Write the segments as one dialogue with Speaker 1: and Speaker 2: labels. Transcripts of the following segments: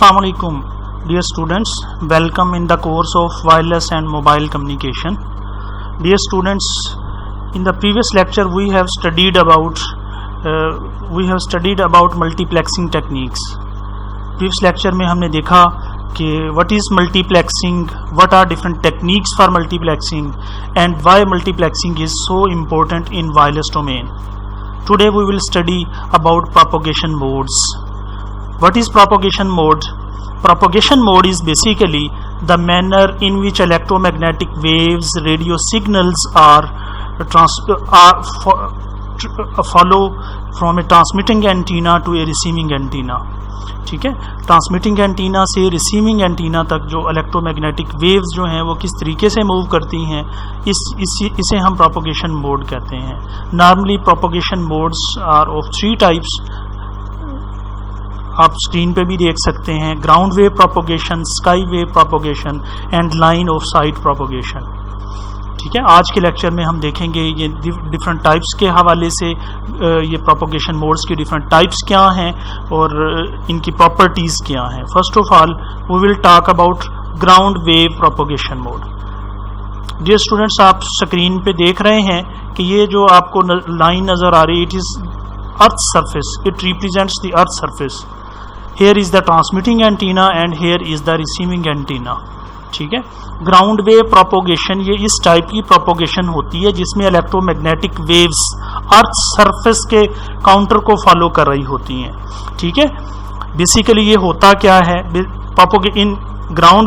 Speaker 1: Assalamu alaikum, dear students. Welcome in the course of wireless and mobile communication. Dear students, in the previous lecture we have studied about multiplexing techniques. Previous lecture में हमने देखा कि what is multiplexing, what are different techniques for multiplexing, and why multiplexing is so important in wireless domain. Today we will study about propagation modes. What is propagation mode? Propagation mode is basically the manner in which electromagnetic waves, radio signals follow from a transmitting antenna to a receiving antenna. ठीक है, transmitting antenna से receiving antenna तक जो electromagnetic waves जो हैं वो किस तरीके से मूव करती हैं, इसे हम प्रोपगेशन मोड कहते हैं. Normally propagation modes are of 3 types. आप स्क्रीन पे भी देख सकते हैं: ground wave propagation, sky wave propagation and line of sight propagation. ठीक है, आज के लेक्चर में हम देखेंगे ये डिफरेंट टाइप्स के हवाले से ये प्रोपगेशन मोड्स की डिफरेंट टाइप्स क्या हैं और इनकी प्रॉपर्टीज़ क्या हैं. First of all we will talk about ground wave propagation mode. Dear students, आप स्क्रीन पे देख रहे हैं कि ये जो आपको लाइन नज़र आ रही है, it is earth surface. It represents the earth surface. Here is the transmitting antenna and here is the receiving antenna. ठीक है, ग्राउंड वेव प्रोपगेशन ये इस टाइप की प्रोपगेशन होती है जिसमें इलेक्ट्रोमैग्नेटिक वेव्स अर्थ सरफेस के काउंटर को फॉलो कर रही होती हैं. ठीक है, बेसिकली ये होता क्या है, in ground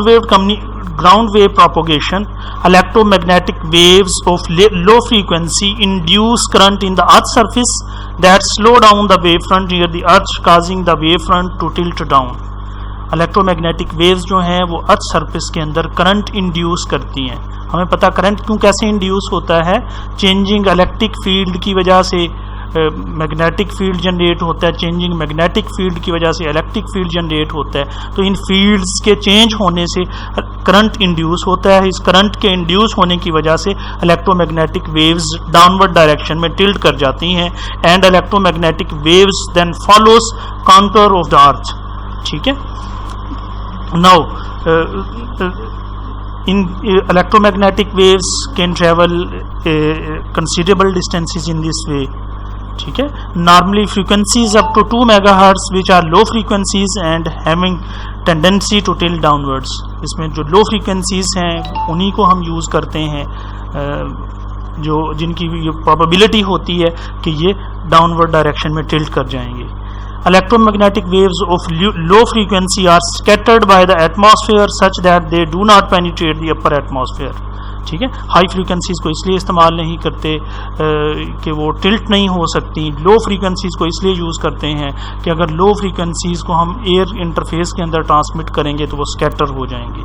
Speaker 1: wave propagation electromagnetic waves of low frequency induce current in the earth surface that slow down the wavefront near the earth, causing the wavefront to tilt down. Electromagnetic waves जो हैं वो earth surface के अंदर current induce करती हैं. हमें पता current क्यों कैसे इंड्यूस होता है, चेंजिंग इलेक्ट्रिक फील्ड की वजह से मैग्नेटिक फील्ड जनरेट होता है, चेंजिंग मैग्नेटिक फील्ड की वजह से इलेक्ट्रिक फील्ड जनरेट होता है. तो इन फील्ड्स के चेंज होने से करंट इंड्यूस होता है. इस करंट के इंड्यूस होने की वजह से इलेक्ट्रोमैग्नेटिक वेव्स डाउनवर्ड डायरेक्शन में टिल्ट कर जाती हैं and electromagnetic waves then follows contour of the earth. ठीक है, now in electromagnetic waves can travel considerable distances in this way. ठीक है, normally frequencies up to 2 megahertz which are low frequencies and having tendency to tilt downwards. इसमें जो low frequencies हैं उन्हीं को हम यूज़ करते हैं जो जिनकी ये probability होती है कि ये डाउनवर्ड डायरेक्शन में टिल्ट कर जाएंगे. Electromagnetic waves of low frequency are scattered by the atmosphere such that they do not penetrate the upper atmosphere. ठीक है, हाई फ्रीक्वेंसीज को इसलिए इस्तेमाल नहीं करते कि वो टिल्ट नहीं हो सकती. लो फ्रीक्वेंसीज को इसलिए यूज़ करते हैं कि अगर लो फ्रीक्वेंसीज को हम एयर इंटरफेस के अंदर ट्रांसमिट करेंगे तो वो स्कैटर हो जाएंगे.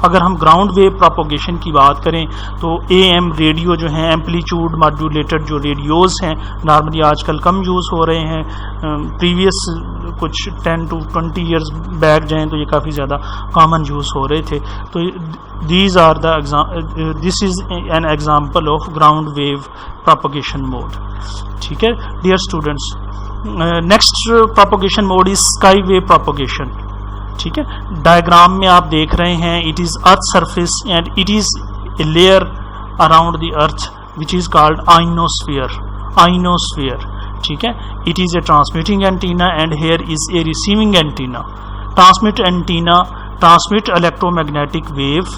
Speaker 1: अगर हम ग्राउंड वेव प्रोपगेशन की बात करें तो AM रेडियो जो हैं, एम्पलीट्यूड मॉड्यूलेटेड जो रेडियोज़ हैं, नॉर्मली आजकल कम यूज़ हो रहे हैं. प्रीवियस कुछ 10 to 20 ईयर्स बैक जाएँ तो ये काफ़ी ज़्यादा कॉमन यूज़ हो रहे थे. तो this is an example of ground wave propagation mode. ठीक है, dear students, next propagation mode is sky wave propagation. ठीक है, डायग्राम में आप देख रहे हैं, it is earth surface and it is a layer around the earth which is called ionosphere. ठीक है, it is a transmitting antenna and here is a receiving antenna. Transmit electromagnetic wave.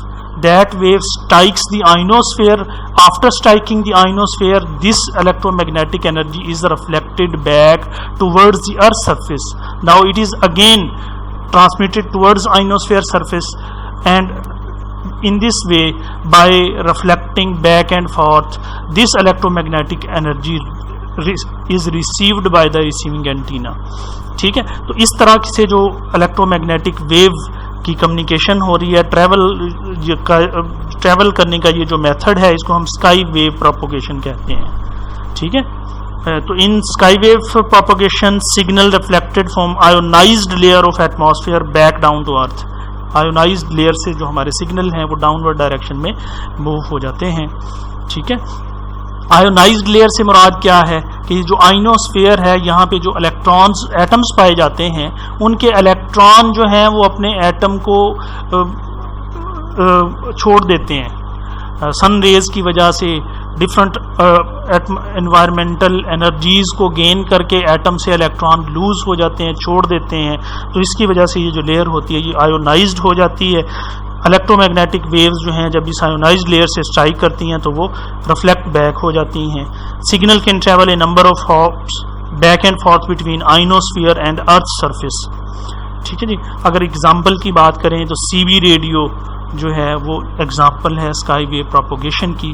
Speaker 1: That wave strikes the ionosphere. After striking the ionosphere, this electromagnetic energy is reflected back towards the earth surface. Now it is again transmitted towards ionosphere surface, and in this way, by reflecting back and forth, this electromagnetic energy is received by the receiving antenna. ठीक है, तो इस तरह से जो electromagnetic wave की communication हो रही है, ट्रैवल करने का ये जो मेथड है, इसको हम स्काई वेव प्रोपगेशन कहते हैं. ठीक है, तो in sky wave propagation signal reflected from ionised layer of atmosphere back down to earth. Ionised layer से जो हमारे सिग्नल हैं वो डाउनवर्ड डायरेक्शन में मूव हो जाते हैं. ठीक है, आयोनाइज्ड लेयर से मुराद क्या है कि जो आइनोस्फीयर है, यहाँ पे जो इलेक्ट्रॉन्स एटम्स पाए जाते हैं, उनके इलेक्ट्रॉन जो हैं वो अपने एटम को छोड़ देते हैं। सन रेज की वजह से डिफरेंट एनवायरमेंटल एनर्जीज को गेन करके एटम से इलेक्ट्रॉन लूज हो जाते हैं, छोड़ देते हैं, तो इसकी वजह से ये जो लेयर होती है ये आयोनाइज्ड हो जाती है। इलेक्ट्रोमैग्नेटिक वेव्स जो हैं जब इस आयोनाइज्ड लेयर से स्ट्राइक करती हैं तो वो रिफ्लेक्ट बैक हो जाती हैं। Signal can travel A number of hops back and fourth between ionosphere and earth surface. ठीक है जी। अगर एग्जाम्पल की बात करें तो सीबी रेडियो जो है वो एग्जाम्पल है स्काई वेव प्रोपोगेशन की।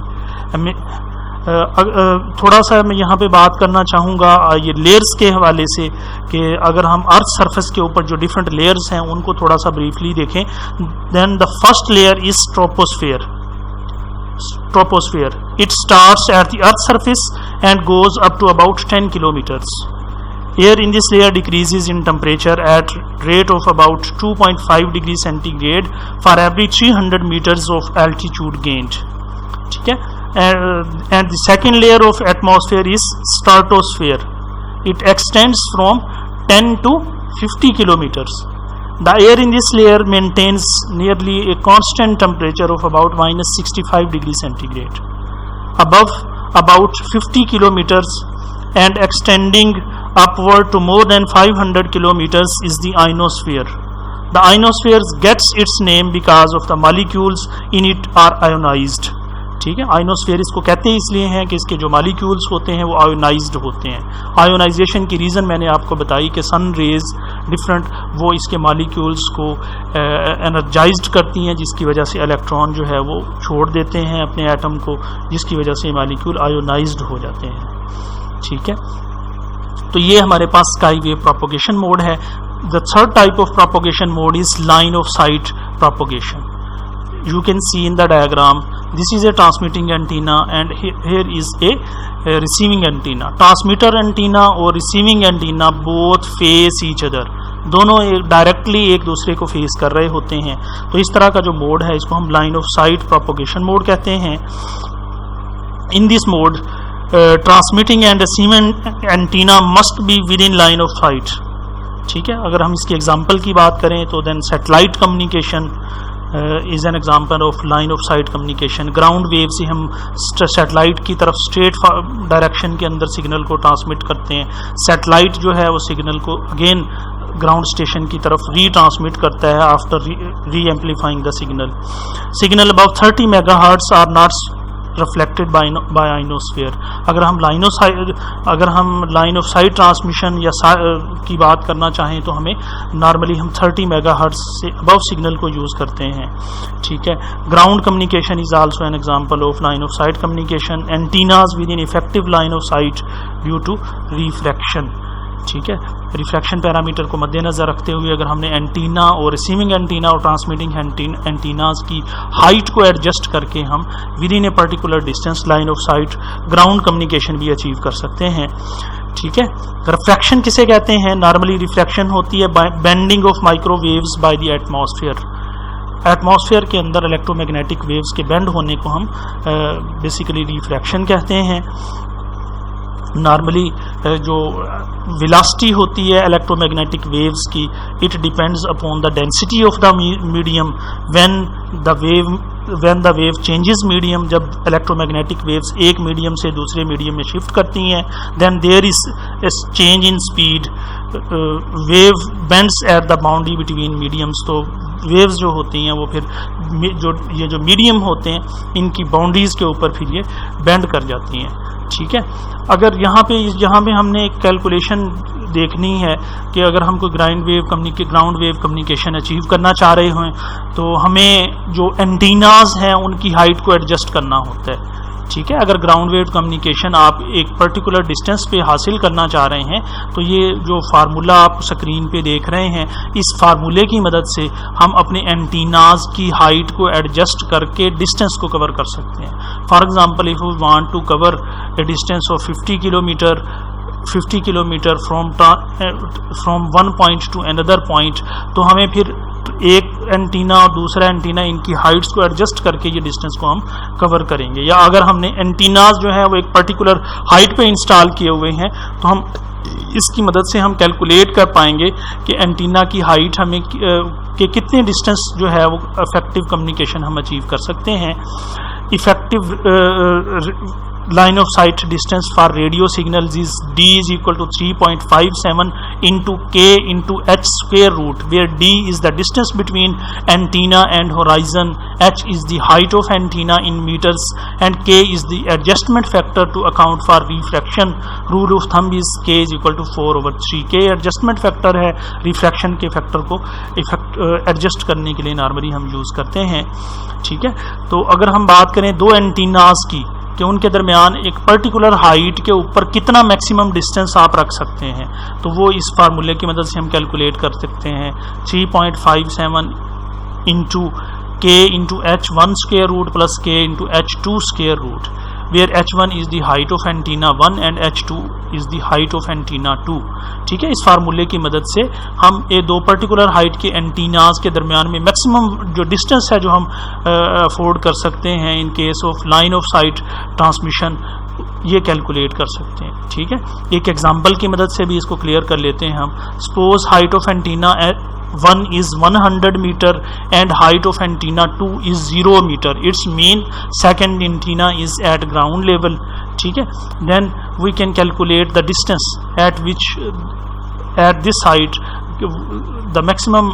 Speaker 1: थोड़ा सा मैं यहाँ पे बात करना चाहूँगा ये लेयर्स के हवाले से कि अगर हम अर्थ सरफेस के ऊपर जो डिफरेंट लेयर्स हैं उनको थोड़ा सा ब्रीफली देखें। Then the first layer is troposphere. Troposphere it starts at the earth surface and goes up to about 10 kilometers. Air in this layer decreases in temperature at rate of about 2.5 degrees centigrade for every 300 meters of altitude gained. ठीक है। And the second layer of atmosphere is stratosphere. It extends from 10 to 50 kilometers. The air in this layer maintains nearly a constant temperature of about minus 65 degrees centigrade. Above about 50 kilometers and extending upward to more than 500 kilometers is the ionosphere. The ionosphere gets its name because of the molecules in it are ionized. ठीक है। Ionosphere इसको कहते हैं इसलिए हैं कि इसके जो मॉलिक्यूल्स होते हैं वो आयोनाइज्ड होते हैं। आयोनाइजेशन की रीज़न मैंने आपको बताई कि सन रेज डिफरेंट वो इसके मॉलिक्यूल्स को एनर्जाइज्ड करती हैं, जिसकी वजह से इलेक्ट्रॉन जो है वो छोड़ देते हैं अपने एटम को, जिसकी वजह से मॉलिक्यूल आयोनाइज्ड हो जाते हैं। ठीक है। तो ये हमारे पास स्काई वेव प्रोपोगेशन मोड है। The third type of propagation mode is line of site propagation. You can see in the diagram, this is a transmitting antenna and here is a receiving antenna. Transmitter antenna और receiving antenna both face each other. दोनों directly एक दूसरे को face कर रहे होते हैं। तो इस तरह का जो मोड है इसको हम line of site propagation mode कहते हैं। In this mode, transmitting and receiving antenna must be within line of sight. ठीक है। अगर हम इसके एग्जाम्पल की बात करें तो then satellite communication is an example of line of sight communication. Ground wave से हम सैटेलाइट की तरफ स्ट्रेट डायरेक्शन के अंदर सिग्नल को ट्रांसमिट करते हैं। सैटेलाइट जो है वो सिग्नल को अगेन ग्राउंड स्टेशन की तरफ रीट्रांसमिट करता है after re amplifying the signal. Signal about 30 megahertz are not reflected by ionosphere. अगर हम लाइन ऑफ साइट ट्रांसमिशन या की बात करना चाहें तो हमें नॉर्मली हम 30 मेगाहर्ट्ज से अबव सिग्नल को यूज़ करते हैं। ठीक है। Ground communication is also an example of line of sight communication. Antennas within effective line of sight due to refraction. ठीक है। रिफ्रैक्शन पैरामीटर को मद्देनज़र रखते हुए अगर हमने एंटीना और रिसीविंग एंटीना और ट्रांसमिटिंग एंटीनाज की हाइट को एडजस्ट करके हम with in a particular distance line of site ground communication भी अचीव कर सकते हैं। ठीक है। रिफ्रैक्शन किसे कहते हैं? नॉर्मली रिफ्रैक्शन होती है bending of microwaves by the atmosphere. Atmosphere के अंदर इलेक्ट्रोमैग्नेटिक वेव्स के बेंड होने को हम बेसिकली रिफ्रैक्शन कहते हैं। नॉर्मली जो वेलोसिटी होती है इलेक्ट्रोमैग्नेटिक वेव्स की, it depends upon the density of the medium when the wave changes medium. जब इलेक्ट्रोमैग्नेटिक वेव्स एक मीडियम से दूसरे मीडियम में शिफ्ट करती हैं then there is a change in speed. Wave bends at the boundary between mediums. तो waves जो होती हैं वो फिर ये जो मीडियम होते हैं इनकी बाउंड्रीज के ऊपर फिर ये बेंड कर जाती हैं। ठीक है। अगर यहाँ पे हमने एक कैलकुलेशन देखनी है कि अगर हम कोई ग्राउंड वेव कम्युनिकेशन अचीव करना चाह रहे हों तो हमें जो एंटीनाज हैं उनकी हाइट को एडजस्ट करना होता है। ठीक है। अगर ग्राउंड वेव कम्युनिकेशन आप एक पर्टिकुलर डिस्टेंस पे हासिल करना चाह रहे हैं तो ये जो फार्मूला आप स्क्रीन पे देख रहे हैं, इस फार्मूले की मदद से हम अपने एंटीनाज की हाइट को एडजस्ट करके डिस्टेंस को कवर कर सकते हैं। For example, if we want to cover a distance of 50 kilometre from one point to another point, तो हमें फिर एक एंटीना और दूसरा एंटीना, इनकी हाइट्स को एडजस्ट करके ये डिस्टेंस को हम कवर करेंगे। या अगर हमने एंटीनाज जो है वो एक पर्टिकुलर हाइट पे इंस्टॉल किए हुए हैं तो हम इसकी मदद से हम कैलकुलेट कर पाएंगे कि एंटीना की हाइट हमें के कितने डिस्टेंस जो है वो इफेक्टिव कम्युनिकेशन हम अचीव कर सकते हैं। Effective line of sight distance for radio signals is d is equal to 3.57 into k into h square root, where d is the distance between antenna and horizon, h is the height of antenna in meters, and k is the adjustment factor to account for refraction. Rule of thumb is k is equal to 4/3. k adjustment factor है refraction के factor को adjust करने के लिए normally हम use करते हैं। ठीक है, तो अगर हम बात करें दो एंटीनास की कि उनके दरमियान एक पर्टिकुलर हाइट के ऊपर कितना मैक्सिमम डिस्टेंस आप रख सकते हैं, तो वो इस फार्मूले की मदद से हम कैलकुलेट कर सकते हैं। 3.57 into k into h one square root plus k into h two square root, where h1 is the height of antenna 1 and h2 is the height of antenna 2। ठीक है, इस फार्मूले की मदद से हम ये दो पर्टिकुलर हाइट के एंटीनास के दरमियान में मैक्सिमम जो डिस्टेंस है जो हम अफोर्ड कर सकते हैं in case of line of site transmission, ये कैलकुलेट कर सकते हैं। ठीक है, एक एग्जांपल की मदद से भी इसको क्लियर कर लेते हैं हम। Suppose height of antenna 1 is 100 meter and height of antenna 2 is 0 meter. Its mean second antenna is at ground level. ठीक है, then we can calculate the distance at which at this height the maximum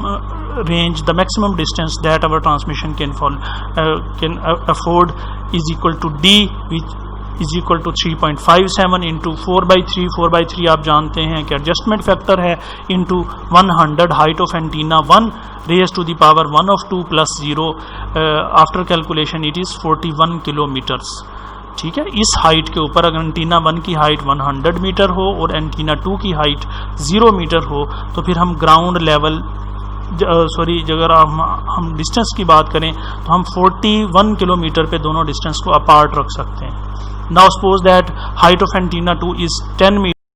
Speaker 1: range, the maximum distance that our transmission can afford is equal to d, which is equal to 3.57 into 4/3। 4/3 आप जानते हैं कि adjustment factor है into 100 height of antenna 1 raised to the power 1 of 2 plus 0। After calculation it is 41 kilometres. ठीक है, इस height के ऊपर अगर एंटीना 1 की हाइट 100 मीटर हो और एंटीना 2 की हाइट 0 मीटर हो तो फिर हम ग्राउंड लेवल अगर हम डिस्टेंस की बात करें तो हम 41 किलोमीटर पे दोनों डिस्टेंस को अपार्ट रख सकते हैं। Now suppose that height of antenna 2 is 10 meter